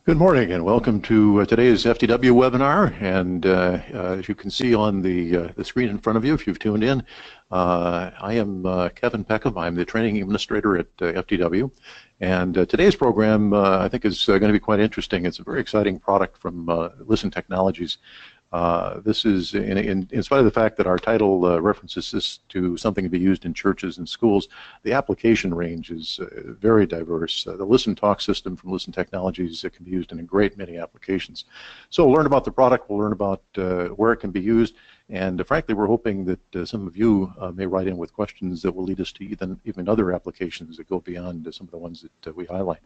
Good morning and welcome to today's FTW webinar. And as you can see on the screen in front of you, if you've tuned in, I am Kevin Peckham. I'm the training administrator at FTW. And today's program, I think, is going to be quite interesting. It's a very exciting product from Listen Technologies. This is, in spite of the fact that our title references this to something to be used in churches and schools, the application range is very diverse. The ListenTALK system from Listen Technologies can be used in a great many applications. So we'll learn about the product, we'll learn about where it can be used, and frankly, we're hoping that some of you may write in with questions that will lead us to even other applications that go beyond some of the ones that we highlight.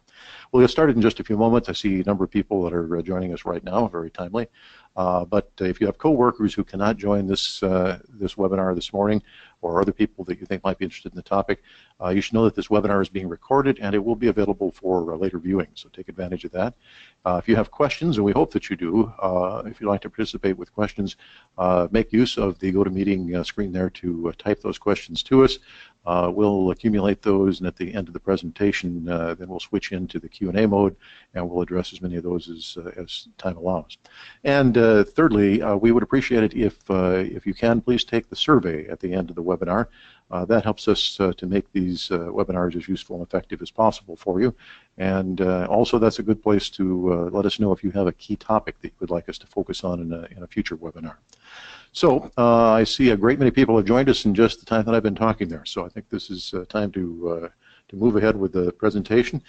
We'll get started in just a few moments. I see a number of people that are joining us right now, very timely. But if you have coworkers who cannot join this webinar this morning, or other people that you think might be interested in the topic, you should know that this webinar is being recorded and it will be available for later viewing, so take advantage of that. If you have questions, and we hope that you do, if you'd like to participate with questions, make use of the GoToMeeting screen there to type those questions to us. We'll accumulate those, and at the end of the presentation, then we'll switch into the Q&A mode, and we'll address as many of those as time allows. And thirdly, we would appreciate it if you can, please take the survey at the end of the webinar. That helps us to make these webinars as useful and effective as possible for you. And also, that's a good place to let us know if you have a key topic that you would like us to focus on in a future webinar. So I see a great many people have joined us in just the time that I've been talking there. So I think this is time to move ahead with the presentation.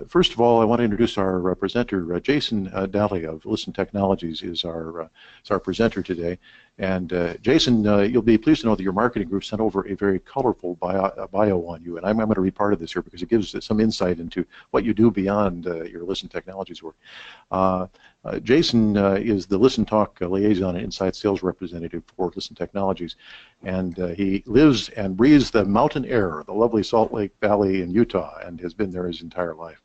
First of all, I want to introduce our presenter. Jason Dalley of Listen Technologies is our presenter today. And Jason, you'll be pleased to know that your marketing group sent over a very colorful bio on you, and I'm going to read part of this here because it gives some insight into what you do beyond your Listen Technologies work. Jason is the ListenTALK liaison and inside sales representative for Listen Technologies, and he lives and breathes the mountain air, the lovely Salt Lake Valley in Utah, and has been there his entire life.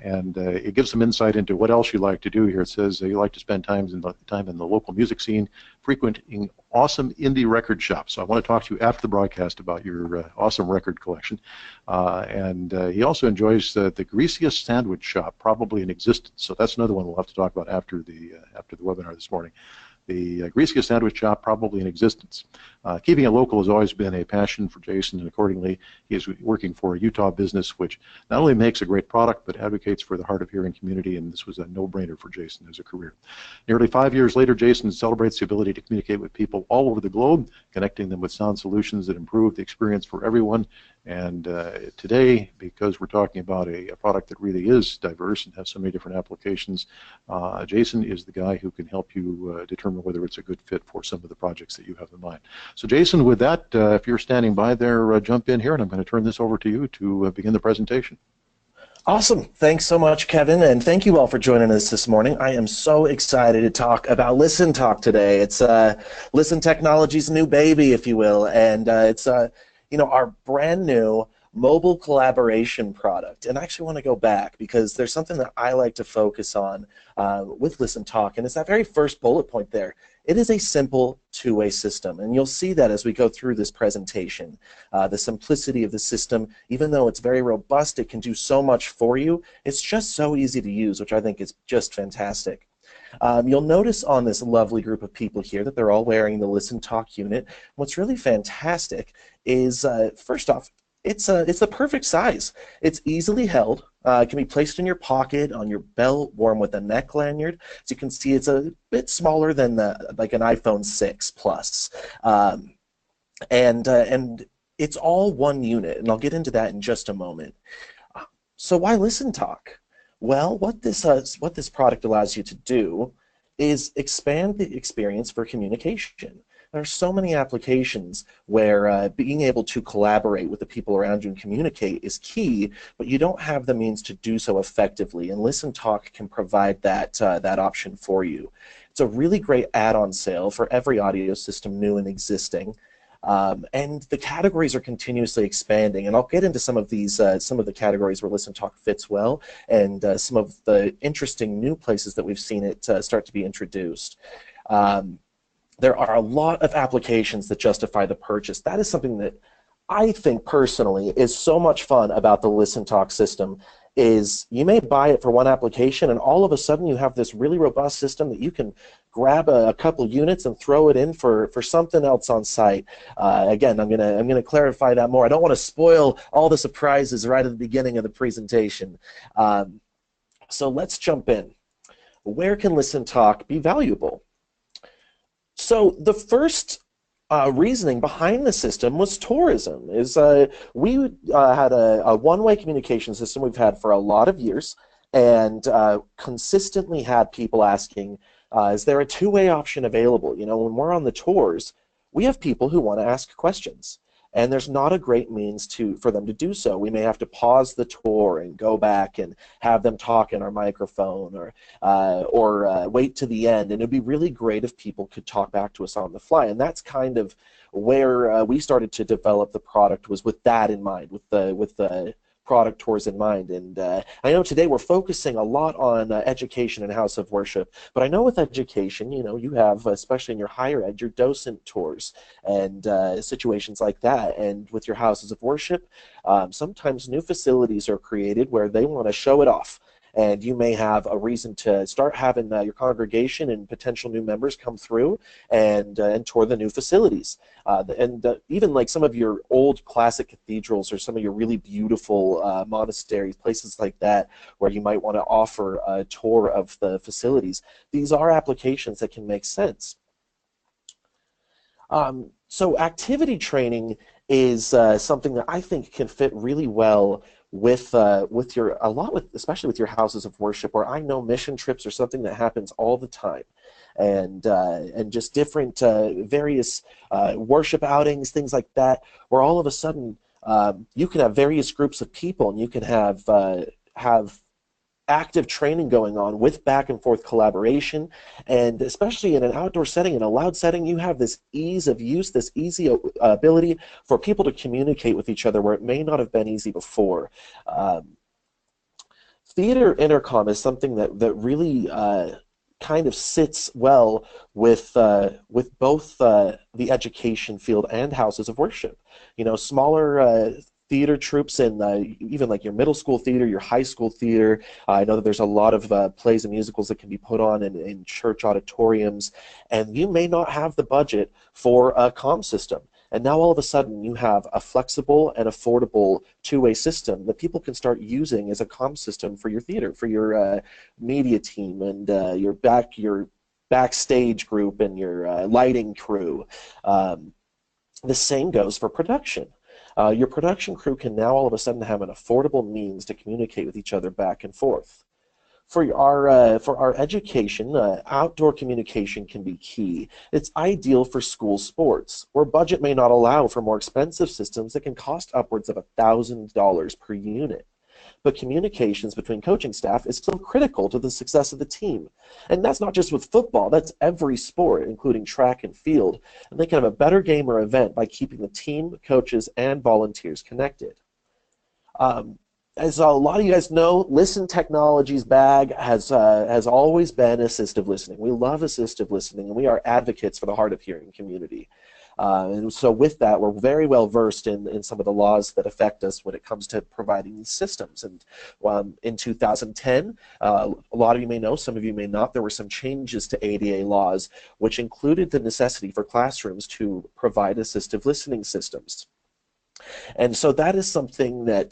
And it gives some insight into what else you like to do here. It says you like to spend time in the local music scene, frequenting awesome indie record shops. So I want to talk to you after the broadcast about your awesome record collection. And he also enjoys the greasiest sandwich shop, probably in existence. So that's another one we'll have to talk about after the webinar this morning. The greasiest sandwich shop probably in existence. Keeping it local has always been a passion for Jason, and accordingly, he is working for a Utah business which not only makes a great product, but advocates for the hard of hearing community, and this was a no-brainer for Jason as a career. Nearly 5 years later, Jason celebrates the ability to communicate with people all over the globe, connecting them with sound solutions that improve the experience for everyone. And today, because we're talking about a product that really is diverse and has so many different applications, Jason is the guy who can help you determine whether it's a good fit for some of the projects that you have in mind. So Jason, with that, if you're standing by there, jump in here, and I'm going to turn this over to you to begin the presentation. Awesome. Thanks so much, Kevin, and thank you all for joining us this morning. I am so excited to talk about ListenTALK today. It's Listen Technologies' new baby, if you will, and it's our brand new mobile collaboration product. And I actually want to go back because there's something that I like to focus on with ListenTALK, and it's that very first bullet point there. It is a simple two-way system, and you'll see that as we go through this presentation. The simplicity of the system, even though it's very robust, it can do so much for you. It's just so easy to use, which I think is just fantastic. You'll notice on this lovely group of people here that they're all wearing the ListenTALK unit. What's really fantastic is, first off, it's the perfect size. It's easily held. It can be placed in your pocket, on your belt, worn with a neck lanyard. As you can see, it's a bit smaller than like an iPhone 6 Plus. And it's all one unit, and I'll get into that in just a moment. So why ListenTALK? Well, what this product allows you to do is expand the experience for communication. There are so many applications where being able to collaborate with the people around you and communicate is key, but you don't have the means to do so effectively, and ListenTALK can provide that option for you. It's a really great add-on sale for every audio system, new and existing. And the categories are continuously expanding, and I'll get into some of these, some of the categories where ListenTALK fits well, and some of the interesting new places that we've seen it start to be introduced. There are a lot of applications that justify the purchase. That is something that I think personally is so much fun about the ListenTALK system, is you may buy it for one application, and all of a sudden you have this really robust system that you can grab a couple units and throw it in for something else on site. Again, I'm gonna clarify that more. I don't want to spoil all the surprises right at the beginning of the presentation. So let's jump in. Where can ListenTALK be valuable? So the first reasoning behind the system was tourism. We had a one-way communication system we've had for a lot of years, and consistently had people asking, is there a two-way option available? You know, when we're on the tours, we have people who want to ask questions, and there's not a great means for them to do so. We may have to pause the tour and go back and have them talk in our microphone, or wait to the end. And it'd be really great if people could talk back to us on the fly. And that's kind of where we started to develop the product, was with that in mind, with the product tours in mind. And I know today we're focusing a lot on education and house of worship, but I know with education, you know, you have, especially in your higher ed, your docent tours and situations like that. And with your houses of worship, sometimes new facilities are created where they want to show it off. And you may have a reason to start having your congregation and potential new members come through and tour the new facilities. Even like some of your old classic cathedrals, or some of your really beautiful monasteries, places like that, where you might want to offer a tour of the facilities. These are applications that can make sense. So activity training is something that I think can fit really well especially with your houses of worship, where I know mission trips are something that happens all the time, and just different various worship outings, things like that, where all of a sudden you can have various groups of people, and you can have active training going on with back and forth collaboration. And especially in an outdoor setting, in a loud setting, you have this ease of use, this easy ability for people to communicate with each other where it may not have been easy before. Theater intercom is something that really kind of sits well with both the education field and houses of worship. You know, smaller theater troops in even like your middle school theater, your high school theater. I know that there's a lot of plays and musicals that can be put on in church auditoriums, and you may not have the budget for a comm system. And now all of a sudden you have a flexible and affordable two-way system that people can start using as a comm system for your theater, for your media team, and your backstage group, and your lighting crew. The same goes for production. Your production crew can now all of a sudden have an affordable means to communicate with each other back and forth. For our education, outdoor communication can be key. It's ideal for school sports, where budget may not allow for more expensive systems that can cost upwards of $1,000 per unit. But communications between coaching staff is still critical to the success of the team. And that's not just with football, that's every sport, including track and field. And they can have a better game or event by keeping the team, coaches, and volunteers connected. As a lot of you guys know, Listen Technology's bag has always been assistive listening. We love assistive listening, and we are advocates for the hard of hearing community. And so with that, we're very well versed in some of the laws that affect us when it comes to providing these systems. And in 2010, a lot of you may know, some of you may not, there were some changes to ADA laws, which included the necessity for classrooms to provide assistive listening systems. And so that is something that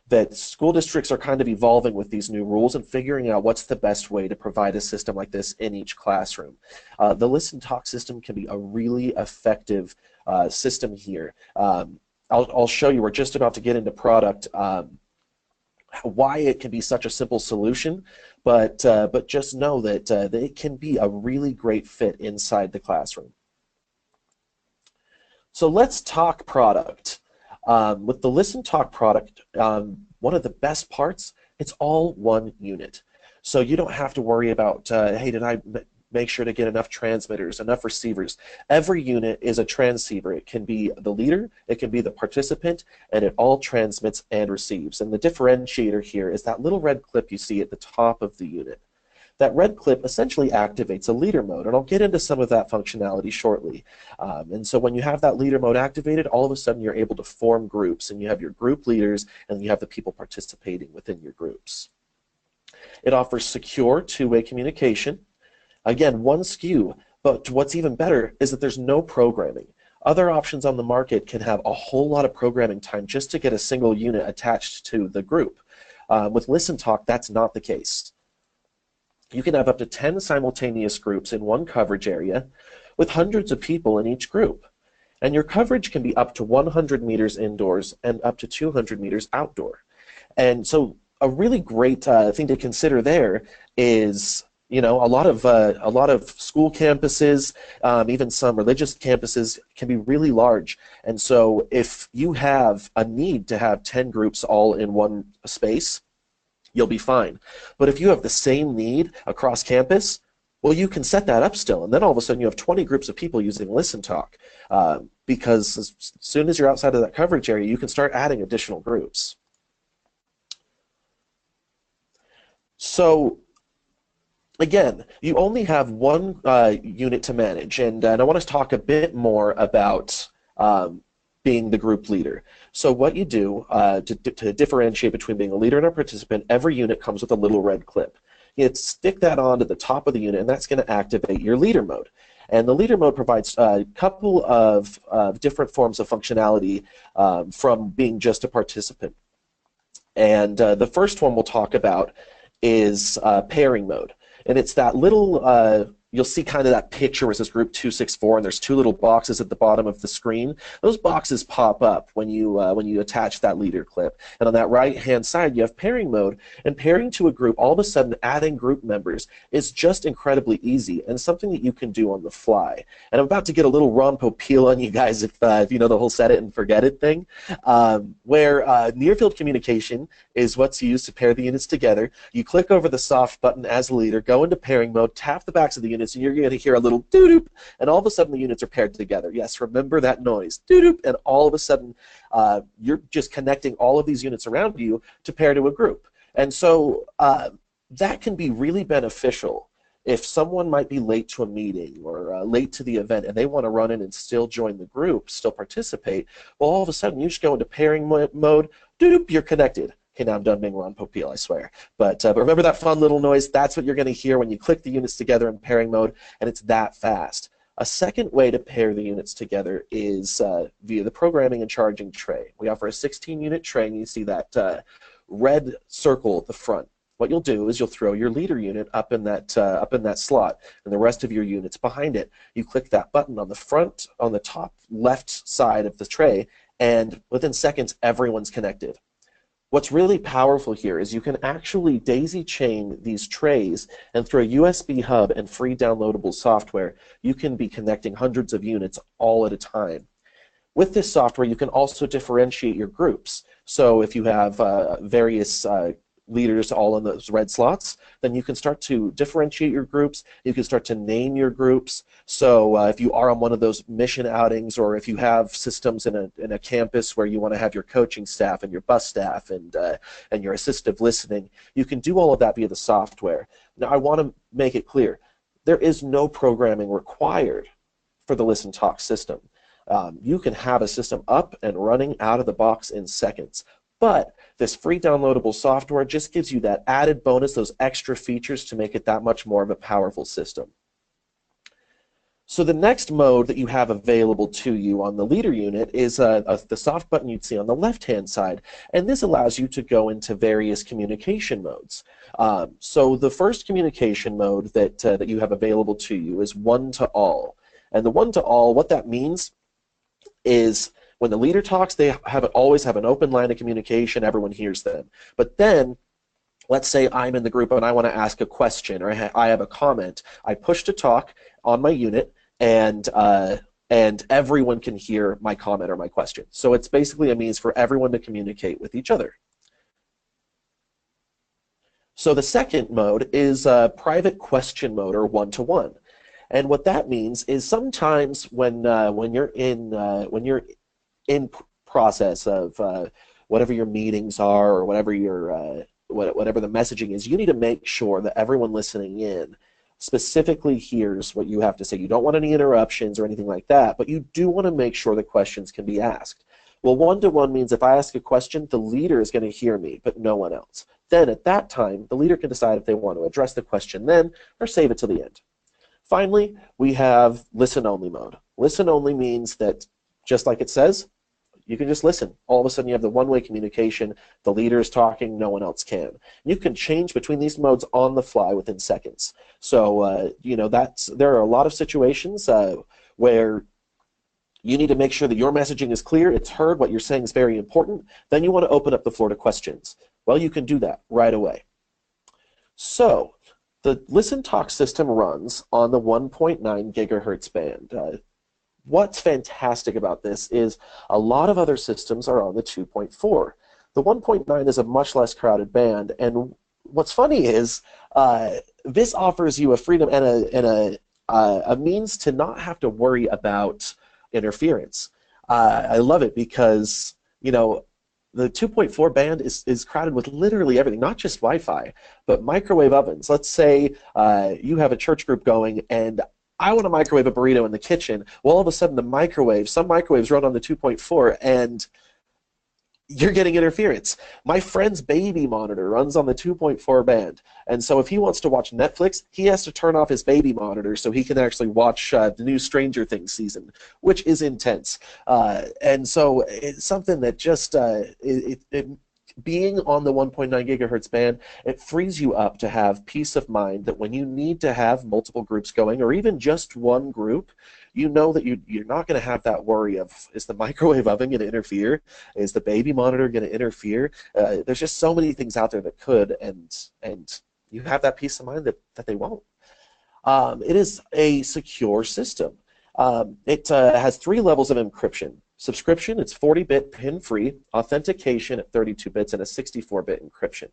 that school districts are kind of evolving with these new rules and figuring out what's the best way to provide a system like this in each classroom. The ListenTALK system can be a really effective system here. I'll show you, we're just about to get into product, why it can be such a simple solution, but just know that it can be a really great fit inside the classroom. So let's talk product. With the ListenTALK product, one of the best parts, it's all one unit. So you don't have to worry about, hey, did I make sure to get enough transmitters, enough receivers? Every unit is a transceiver. It can be the leader, it can be the participant, and it all transmits and receives. And the differentiator here is that little red clip you see at the top of the unit. that red clip essentially activates a leader mode, and I'll get into some of that functionality shortly. And so when you have that leader mode activated, all of a sudden you're able to form groups, and you have your group leaders, and you have the people participating within your groups. It offers secure two-way communication. Again, one SKU, but what's even better is that there's no programming. Other options on the market can have a whole lot of programming time just to get a single unit attached to the group. With ListenTALK, that's not the case. You can have up to 10 simultaneous groups in one coverage area with hundreds of people in each group. And your coverage can be up to 100 meters indoors and up to 200 meters outdoor. And so a really great thing to consider there is, you know, a lot of school campuses, even some religious campuses, can be really large. And so if you have a need to have 10 groups all in one space, you'll be fine. But if you have the same need across campus, well, you can set that up still, and then all of a sudden you have 20 groups of people using ListenTALK, because as soon as you're outside of that coverage area, you can start adding additional groups. So again, you only have one unit to manage, and I want to talk a bit more about being the group leader. So what you do to differentiate between being a leader and a participant, every unit comes with a little red clip. You stick that onto the top of the unit, and that's going to activate your leader mode. And the leader mode provides a couple of different forms of functionality from being just a participant. And the first one we'll talk about is pairing mode. And it's that little, you'll see kind of that picture where it says group 264, and there's two little boxes at the bottom of the screen. Those boxes pop up when you attach that leader clip. And on that right-hand side, you have pairing mode. And pairing to a group, all of a sudden adding group members is just incredibly easy and something that you can do on the fly. And I'm about to get a little Ron Popeil on you guys if you know the whole set it and forget it thing, where near-field communication is what's used to pair the units together. You click over the soft button as a leader, go into pairing mode, tap the backs of the units, and you're going to hear a little doo-doop, and all of a sudden the units are paired together. Yes, remember that noise, doo-doop, and all of a sudden you're just connecting all of these units around you to pair to a group. And so that can be really beneficial if someone might be late to a meeting or late to the event and they want to run in and still join the group, still participate. Well, all of a sudden you just go into pairing mode, doo-doop, you're connected. Okay, now I'm done being Ron Popeil, I swear. But remember that fun little noise? That's what you're going to hear when you click the units together in pairing mode, and it's that fast. A second way to pair the units together is via the programming and charging tray. We offer a 16-unit tray, and you see that red circle at the front. What you'll do is you'll throw your leader unit up in that slot, and the rest of your units behind it. You click that button on the front, on the top left side of the tray, and within seconds, everyone's connected. What's really powerful here is you can actually daisy chain these trays, and through a USB hub and free downloadable software, you can be connecting hundreds of units all at a time. With this software, you can also differentiate your groups. So if you have various leaders all in those red slots, then you can start to differentiate your groups. You can start to name your groups. So if you are on one of those mission outings, or if you have systems in a campus where you want to have your coaching staff and your bus staff and your assistive listening, you can do all of that via the software. Now, I want to make it clear, there is no programming required for the ListenTALK system. You can have a system up and running out of the box in seconds. But this free downloadable software just gives you that added bonus, those extra features to make it that much more of a powerful system. So the next mode that you have available to you on the leader unit is the soft button you'd see on the left-hand side, and this allows you to go into various communication modes. So the first communication mode that you have available to you is one-to-all. And the one-to-all, what that means is when the leader talks, they always have an open line of communication. Everyone hears them. But then, let's say I'm in the group and I want to ask a question, or I have a comment. I push to talk on my unit, and everyone can hear my comment or my question. So it's basically a means for everyone to communicate with each other. So the second mode is private question mode, or one-to-one. And what that means is sometimes when you're in process of whatever your meetings are, or whatever your whatever the messaging is, you need to make sure that everyone listening in specifically hears what you have to say. You don't want any interruptions or anything like that, but you do want to make sure the questions can be asked. Well, one-to-one means if I ask a question, the leader is going to hear me, but no one else. Then at that time, the leader can decide if they want to address the question then or save it to the end. Finally, we have listen-only mode. Listen-only means that, just like it says, you can just listen. All of a sudden, you have the one-way communication. The leader is talking. No one else can. You can change between these modes on the fly within seconds. So, there are a lot of situations where you need to make sure that your messaging is clear, it's heard, what you're saying is very important. Then you want to open up the floor to questions. Well, you can do that right away. So, the ListenTALK system runs on the 1.9 gigahertz band. What's fantastic about this is a lot of other systems are on the 2.4. The 1.9 is a much less crowded band, and what's funny is this offers you a freedom and a means to not have to worry about interference. I love it because, the 2.4 band is crowded with literally everything, not just Wi-Fi, but microwave ovens. Let's say you have a church group going, and I want to microwave a burrito in the kitchen. Well, all of a sudden, some microwaves run on the 2.4, and you're getting interference. My friend's baby monitor runs on the 2.4 band, and so if he wants to watch Netflix, he has to turn off his baby monitor so he can actually watch the new Stranger Things season, which is intense. And so it's something that just being on the 1.9 gigahertz band, it frees you up to have peace of mind that when you need to have multiple groups going, or even just one group, you know that you're not going to have that worry of, is the microwave oven going to interfere? Is the baby monitor going to interfere? There's just so many things out there that could, and you have that peace of mind that they won't. It is a secure system. It has 3 levels of encryption. Subscription, it's 40-bit pin-free, authentication at 32 bits, and a 64-bit encryption.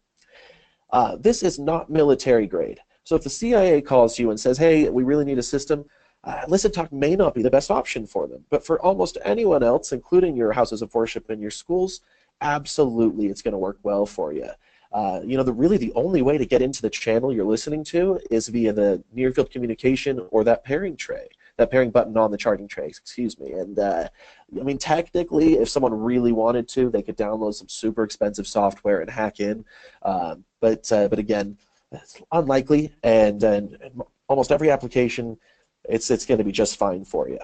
This is not military grade. So if the CIA calls you and says, hey, we really need a system, ListenTALK may not be the best option for them. But for almost anyone else, including your houses of worship and your schools, absolutely it's going to work well for you. Really the only way to get into the channel you're listening to is via the near-field communication or that pairing tray. That pairing button on the charging tray, excuse me. And technically, if someone really wanted to, they could download some super expensive software and hack in. But again, it's unlikely, and almost every application, it's going to be just fine for you.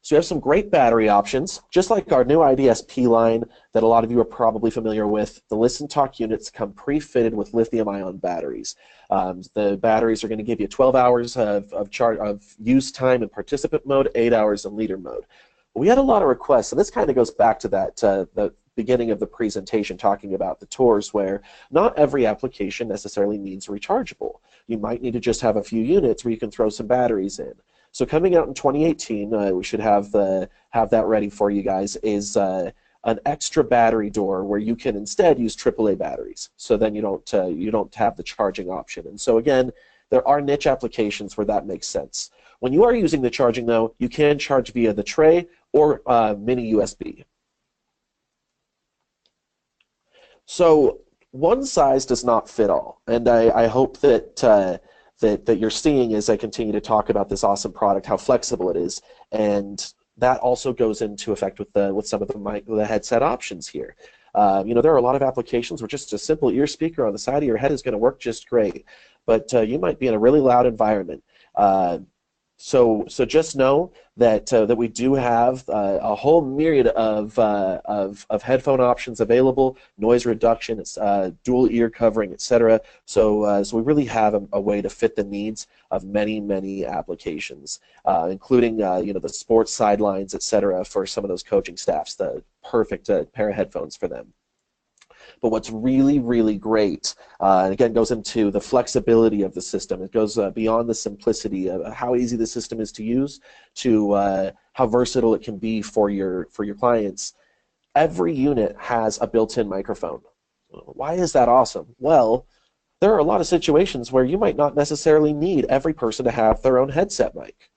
So you have some great battery options, just like our new IDSP line that a lot of you are probably familiar with. The ListenTALK units come pre-fitted with lithium-ion batteries. The batteries are going to give you 12 hours of use time in participant mode, 8 hours in leader mode. We had a lot of requests, and this kind of goes back to that the beginning of the presentation talking about the tours, where not every application necessarily needs rechargeable. You might need to just have a few units where you can throw some batteries in. So coming out in 2018, we should have that ready for you guys, is an extra battery door where you can instead use AAA batteries. So then you don't have the charging option. And so again, there are niche applications where that makes sense. When you are using the charging, though, you can charge via the tray or mini USB. So one size does not fit all, and I hope that you're seeing as I continue to talk about this awesome product, how flexible it is, and that also goes into effect with some of the headset options here. There are a lot of applications where just a simple ear speaker on the side of your head is going to work just great, but you might be in a really loud environment. So just know that we do have a whole myriad of headphone options available, noise reduction, dual ear covering, etc. So we really have a way to fit the needs of many applications, including the sports sidelines, etc. For some of those coaching staffs, the perfect pair of headphones for them. But what's really great, and again goes into the flexibility of the system. It goes beyond the simplicity of how easy the system is to use to how versatile it can be for your clients. Every unit has a built-in microphone. Why is that awesome? Well, there are a lot of situations where you might not necessarily need every person to have their own headset mic.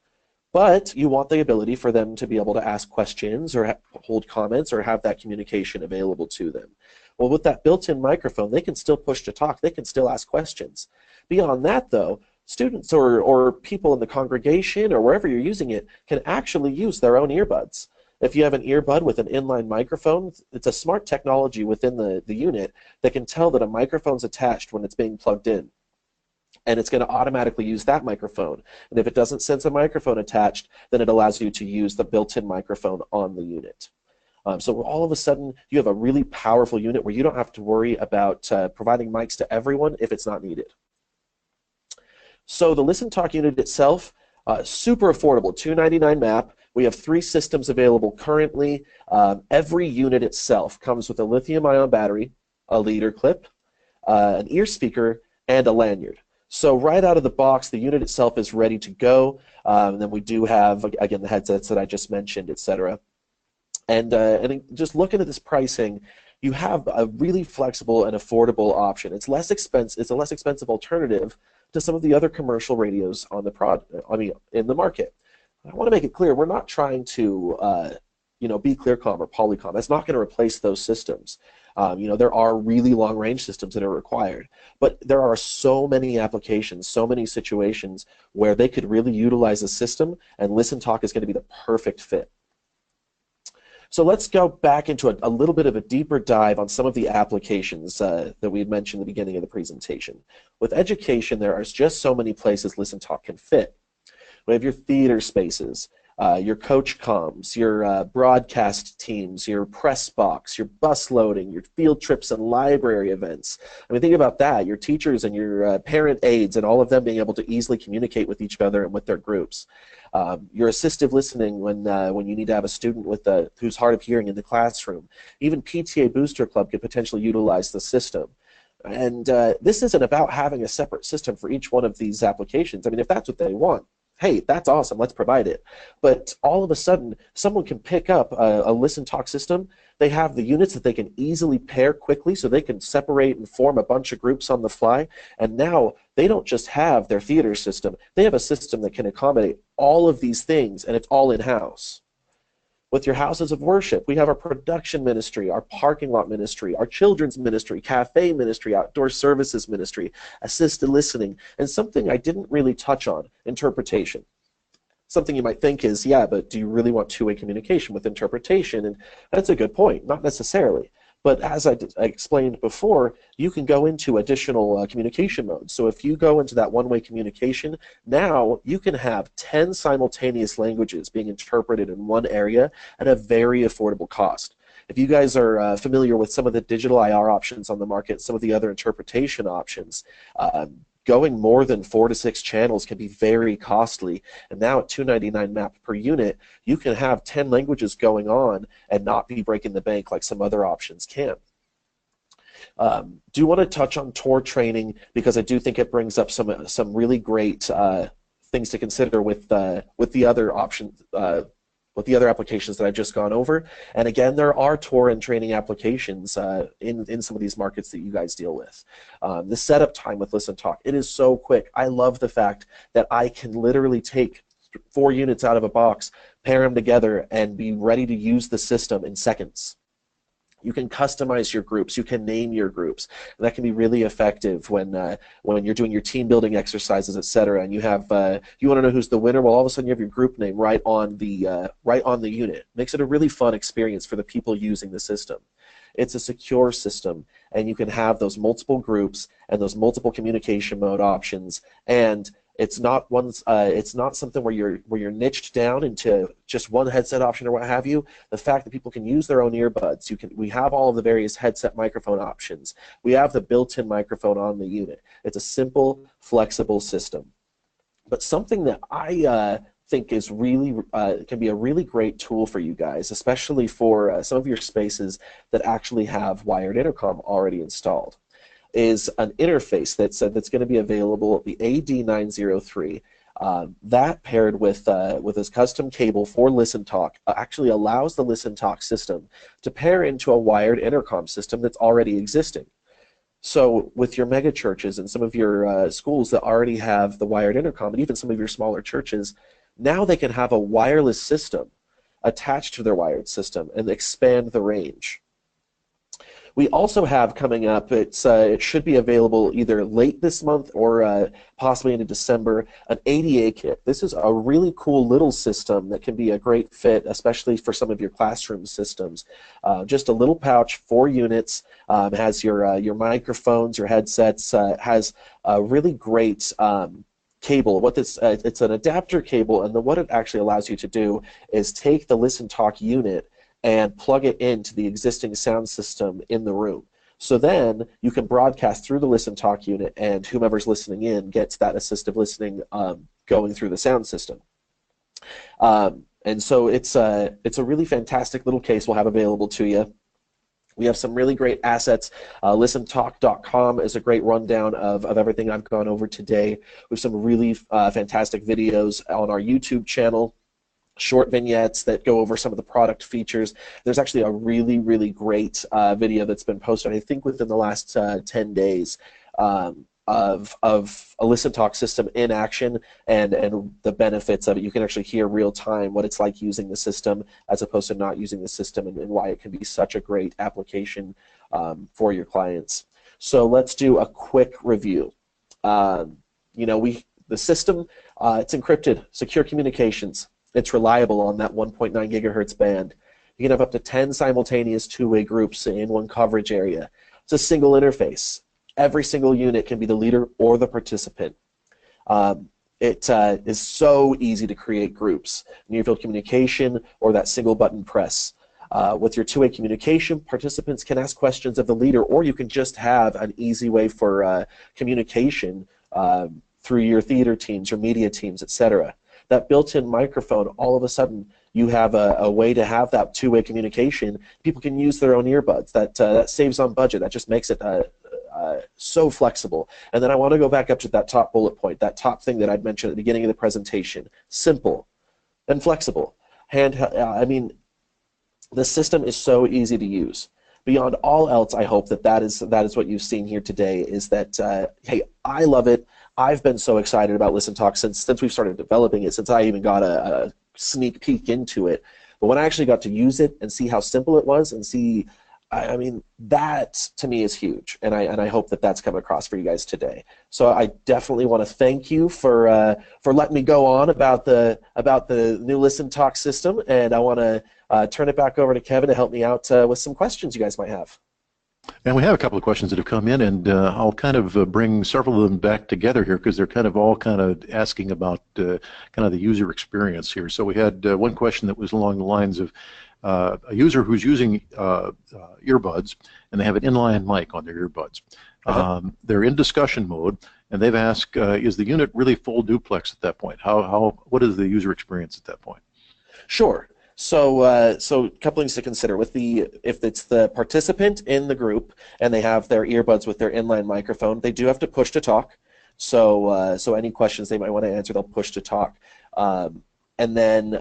But you want the ability for them to be able to ask questions or hold comments or have that communication available to them. Well, with that built-in microphone, they can still push to talk. They can still ask questions. Beyond that, though, students or people in the congregation or wherever you're using it can actually use their own earbuds. If you have an earbud with an inline microphone, it's a smart technology within the unit that can tell that a microphone's attached when it's being plugged in. And it's going to automatically use that microphone. And if it doesn't sense a microphone attached, then it allows you to use the built-in microphone on the unit. So all of a sudden, you have a really powerful unit where you don't have to worry about providing mics to everyone if it's not needed. So the ListenTALK unit itself, super affordable, $299 MAP. We have 3 systems available currently. Every unit itself comes with a lithium-ion battery, a leader clip, an ear speaker, and a lanyard. So right out of the box, the unit itself is ready to go. And then we do have, again, the headsets that I just mentioned, etc. And just looking at this pricing, you have a really flexible and affordable option. It's less expensive. It's a less expensive alternative to some of the other commercial radios on the in the market. I want to make it clear we're not trying to be Clearcom or Polycom. That's not going to replace those systems. There are really long-range systems that are required, but there are so many applications, so many situations where they could really utilize a system, and ListenTALK is going to be the perfect fit. So let's go back into a little bit of a deeper dive on some of the applications that we had mentioned at the beginning of the presentation. With education, there are just so many places ListenTALK can fit. We have your theater spaces, your coach comms, your broadcast teams, your press box, your bus loading, your field trips and library events. I mean, think about that, your teachers and your parent aides and all of them being able to easily communicate with each other and with their groups. Your assistive listening when you need to have a student who's hard of hearing in the classroom. Even PTA Booster Club could potentially utilize the system. And this isn't about having a separate system for each one of these applications. I mean, if that's what they want, hey, that's awesome, let's provide it. But all of a sudden, someone can pick up a ListenTALK system. They have the units that they can easily pair quickly so they can separate and form a bunch of groups on the fly. And now they don't just have their theater system, they have a system that can accommodate all of these things, and it's all in-house. With your houses of worship, we have our production ministry, our parking lot ministry, our children's ministry, cafe ministry, outdoor services ministry, assisted listening, and something I didn't really touch on, interpretation. Something you might think is, yeah, but do you really want two-way communication with interpretation? And that's a good point, not necessarily. But as I explained before, you can go into additional communication modes. So if you go into that one-way communication, now you can have 10 simultaneous languages being interpreted in one area at a very affordable cost. If you guys are familiar with some of the digital IR options on the market, some of the other interpretation options, going more than 4 to 6 channels can be very costly, and now at $299 MAP per unit, you can have 10 languages going on and not be breaking the bank like some other options can. Do want to touch on tour training because I do think it brings up some really great things to consider with the other options. With the other applications that I've just gone over. And again, there are tour and training applications in some of these markets that you guys deal with. The setup time with ListenTALK, it is so quick. I love the fact that I can literally take 4 units out of a box, pair them together, and be ready to use the system in seconds. You can customize your groups. You can name your groups. And that can be really effective when you're doing your team building exercises, etc. And you want to know who's the winner. Well, all of a sudden you have your group name right on the unit. Makes it a really fun experience for the people using the system. It's a secure system, and you can have those multiple groups and those multiple communication mode options. And it's not something where you're niched down into just one headset option or what have you. The fact that people can use their own earbuds, we have all of the various headset microphone options. We have the built-in microphone on the unit. It's a simple, flexible system. But something that I think is really can be a really great tool for you guys, especially for some of your spaces that actually have wired intercom already installed, is an interface that's going to be available, the AD903. That paired with this custom cable for ListenTALK actually allows the ListenTALK system to pair into a wired intercom system that's already existing. So with your mega churches and some of your schools that already have the wired intercom, and even some of your smaller churches, now they can have a wireless system attached to their wired system and expand the range. We also have coming up, it should be available either late this month or possibly into December, an ADA kit. This is a really cool little system that can be a great fit, especially for some of your classroom systems. Just a little pouch, 4 units, has your microphones, your headsets, has a really great cable. It's an adapter cable, and what it actually allows you to do is take the ListenTALK unit and plug it into the existing sound system in the room. So then you can broadcast through the ListenTALK unit, and whomever's listening in gets that assistive listening going through the sound system. And so it's a really fantastic little case we'll have available to you. We have some really great assets. ListenTALKcom is a great rundown of everything I've gone over today. We have some really fantastic videos on our YouTube channel, short vignettes that go over some of the product features. There's actually a really, really great video that's been posted, I think, within the last 10 days of a ListenTALK system in action and the benefits of it. You can actually hear real time what it's like using the system as opposed to not using the system, and why it can be such a great application for your clients. So let's do a quick review. The system, it's encrypted, secure communications. It's reliable on that 1.9 gigahertz band. You can have up to 10 simultaneous two-way groups in one coverage area. It's a single interface. Every single unit can be the leader or the participant. It is so easy to create groups, near-field communication, or that single button press. With your two-way communication, participants can ask questions of the leader, or you can just have an easy way for communication through your theater teams, your media teams, etc. That built-in microphone, all of a sudden, you have a way to have that two-way communication. People can use their own earbuds. That saves on budget. That just makes it so flexible. And then I want to go back up to that top bullet point, that top thing that I'd mentioned at the beginning of the presentation. Simple and flexible. The system is so easy to use. Beyond all else, I hope that is what you've seen here today, is that, hey, I love it. I've been so excited about ListenTALK since we've started developing it, since I even got a sneak peek into it. But when I actually got to use it and see how simple it was, and see, that to me is huge, and I hope that that's coming across for you guys today. So I definitely want to thank you for letting me go on about the new ListenTALK system, and I want to turn it back over to Kevin to help me out with some questions you guys might have. And we have a couple of questions that have come in, and I'll kind of bring several of them back together here because they're all asking about kind of the user experience here. So we had one question that was along the lines of a user who's using earbuds, and they have an inline mic on their earbuds. They're in discussion mode, and they've asked, is the unit really full duplex at that point? What is the user experience at that point? Sure. So a couple things to consider. If it's the participant in the group and they have their earbuds with their inline microphone, they do have to push to talk. So any questions they might want to answer, they'll push to talk. And then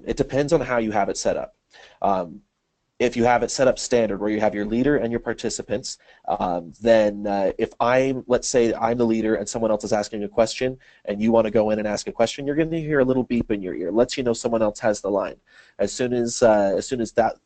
it depends on how you have it set up. If you have it set up standard, where you have your leader and your participants, then let's say I'm the leader and someone else is asking a question, and you want to go in and ask a question, you're going to hear a little beep in your ear, lets you know someone else has the line. As soon as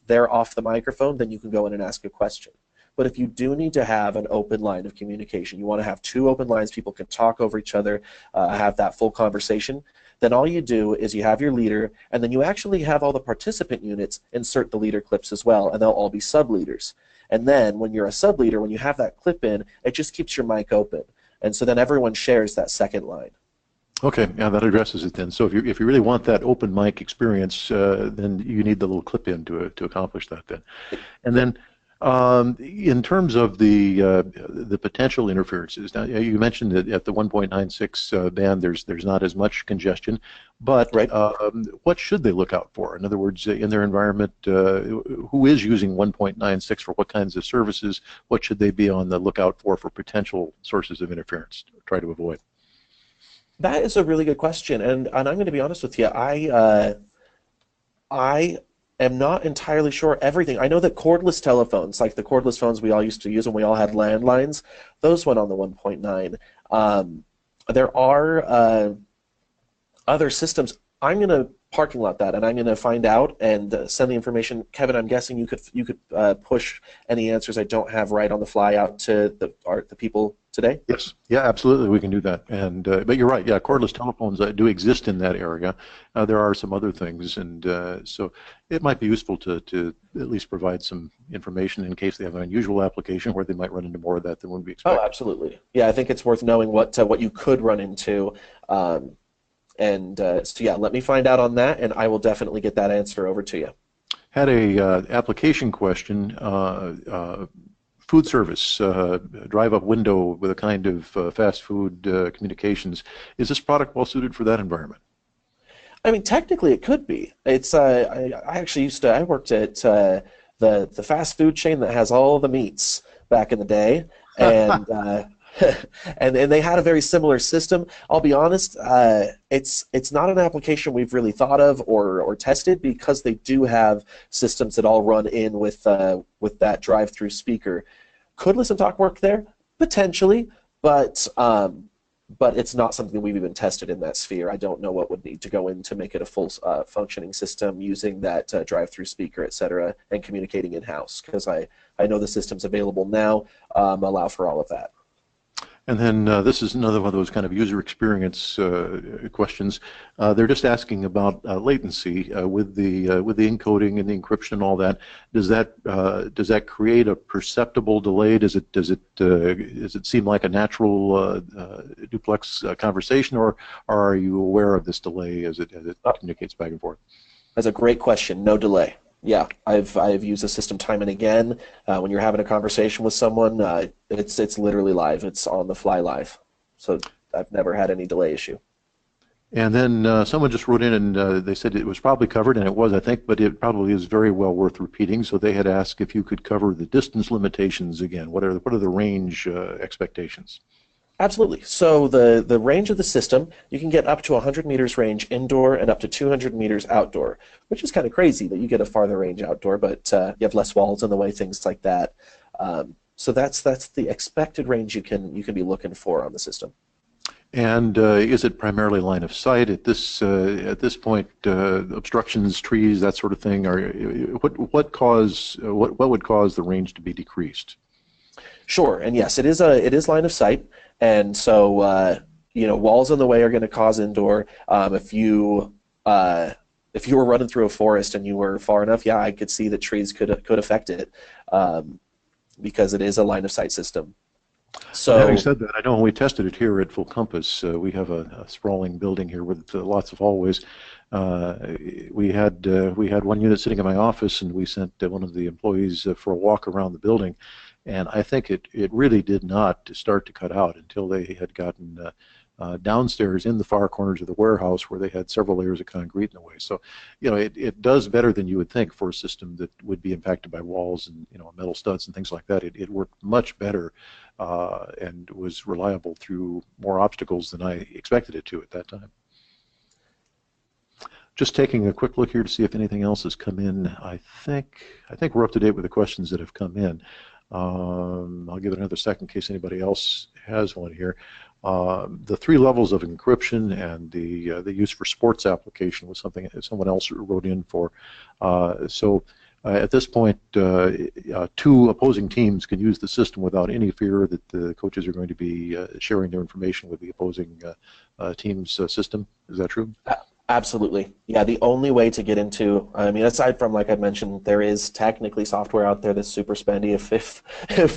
they're off the microphone, then you can go in and ask a question. But if you do need to have an open line of communication, you want to have 2 open lines, people can talk over each other, have that full conversation, then all you do is you have your leader, and then you actually have all the participant units insert the leader clips as well, and they'll all be sub-leaders. And then when you're a sub-leader, when you have that clip in, it just keeps your mic open. And so then everyone shares that second line. Okay, yeah, that addresses it then. So if you really want that open mic experience, then you need the little clip in to accomplish that then. And then in terms of the potential interferences, now you mentioned that at the 1.96 band there's not as much congestion, but right. What should they look out for? In other words, in their environment, who is using 1.96 for what kinds of services? What should they be on the lookout for potential sources of interference to try to avoid? That is a really good question, and I'm going to be honest with you. I am not entirely sure everything. I know that cordless telephones, like the cordless phones we all used to use when we all had landlines, those went on the 1.9. There are other systems. I'm going to parking lot that, and I'm going to find out and send the information. Kevin, I'm guessing you could push any answers I don't have right on the fly out to the people today. Yes, yeah, absolutely, we can do that. And but you're right, yeah, cordless telephones do exist in that area. There are some other things, and so it might be useful to at least provide some information in case they have an unusual application where they might run into more of that than would be expected. Oh, absolutely. Yeah, I think it's worth knowing what you could run into. So yeah, let me find out on that, and I will definitely get that answer over to you. Had a application question. Food service, drive-up window with a kind of fast food communications. Is this product well suited for that environment? I mean, technically, it could be. It's I actually I worked at the fast food chain that has all the meats back in the day, and and they had a very similar system. I'll be honest, it's not an application we've really thought of or tested, because they do have systems that all run in with that drive-through speaker. Could ListenTALK work there? Potentially, but it's not something we've even tested in that sphere. I don't know what would need to go in to make it a full functioning system using that drive-through speaker, etc., and communicating in-house, because I know the systems available now allow for all of that. And then this is another one of those kind of user experience questions. They're just asking about latency with the encoding and the encryption and all that. Does that create a perceptible delay? Does it seem like a natural duplex conversation, or are you aware of this delay as it communicates back and forth? That's a great question. No delay. Yeah, I've used the system time and again. When you're having a conversation with someone, it's literally live. It's on the fly live. So I've never had any delay issue. And then someone just wrote in and they said it was probably covered, and it was, I think, but it probably is very well worth repeating. So they had asked if you could cover the distance limitations again. What are the range expectations? Absolutely. So the range of the system, you can get up to 100 meters range indoor and up to 200 meters outdoor, which is kind of crazy that you get a farther range outdoor, but you have less walls in the way, things like that. So that's the expected range you can be looking for on the system. And is it primarily line of sight at this point? Obstructions, trees, that sort of thing. What would cause the range to be decreased? Sure, and yes, it is line of sight, and so walls in the way are going to cause indoor. If you were running through a forest and you were far enough, yeah, I could see that trees could affect it, because it is a line of sight system. So, having said that, I know when we tested it here at Full Compass, we have a sprawling building here with lots of hallways. We had one unit sitting in my office, and we sent one of the employees for a walk around the building. And I think it really did not start to cut out until they had gotten downstairs in the far corners of the warehouse, where they had several layers of concrete in the way. So, it does better than you would think for a system that would be impacted by walls and metal studs and things like that. It worked much better and was reliable through more obstacles than I expected it to at that time. Just taking a quick look here to see if anything else has come in. I think we're up to date with the questions that have come in. I'll give it another second in case anybody else has one here. The 3 levels of encryption and the use for sports application was something that someone else wrote in for. At this point, 2 opposing teams can use the system without any fear that the coaches are going to be sharing their information with the opposing team's system. Is that true? Absolutely. Yeah, the only way to get into, I mean, aside from, like I mentioned, there is technically software out there that's super spendy. If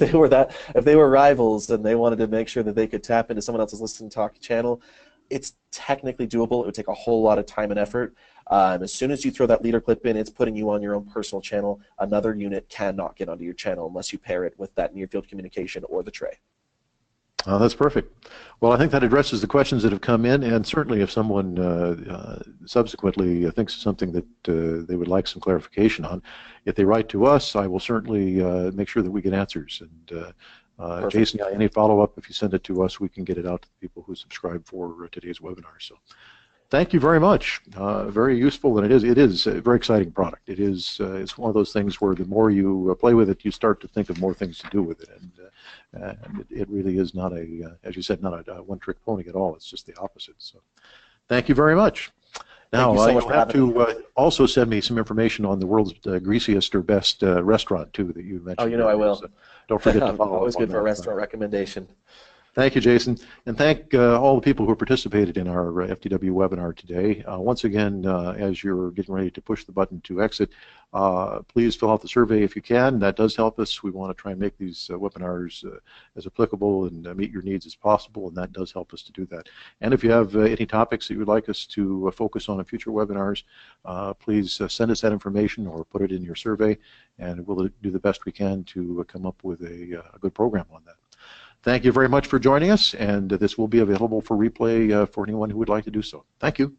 they were rivals and they wanted to make sure that they could tap into someone else's ListenTALK channel, it's technically doable. It would take a whole lot of time and effort. As soon as you throw that leader clip in, it's putting you on your own personal channel. Another unit cannot get onto your channel unless you pair it with that near-field communication or the tray. That's perfect. Well, I think that addresses the questions that have come in, and certainly if someone subsequently thinks of something that they would like some clarification on, if they write to us, I will certainly make sure that we get answers. And Jason, any follow-up, if you send it to us, we can get it out to the people who subscribe for today's webinar. So, thank you very much. Very useful, and it is a very exciting product. It's one of those things where the more you play with it, you start to think of more things to do with it, and it really is not as you said, not a one-trick pony at all. It's just the opposite. So, thank you very much. Thank Now, you so much you'll for have having me. to also send me some information on the world's greasiest or best restaurant, too, that you Oh, mentioned you know I earlier. will. So don't forget to follow Always up on good for a that. restaurant recommendation. Thank you, Jason, and thank all the people who participated in our FTW webinar today. Once again, as you're getting ready to push the button to exit, please fill out the survey if you can. That does help us. We want to try and make these webinars as applicable and meet your needs as possible, and that does help us to do that. And if you have any topics that you would like us to focus on in future webinars, please send us that information or put it in your survey, and we'll do the best we can to come up with a good program on that. Thank you very much for joining us, and this will be available for replay for anyone who would like to do so. Thank you.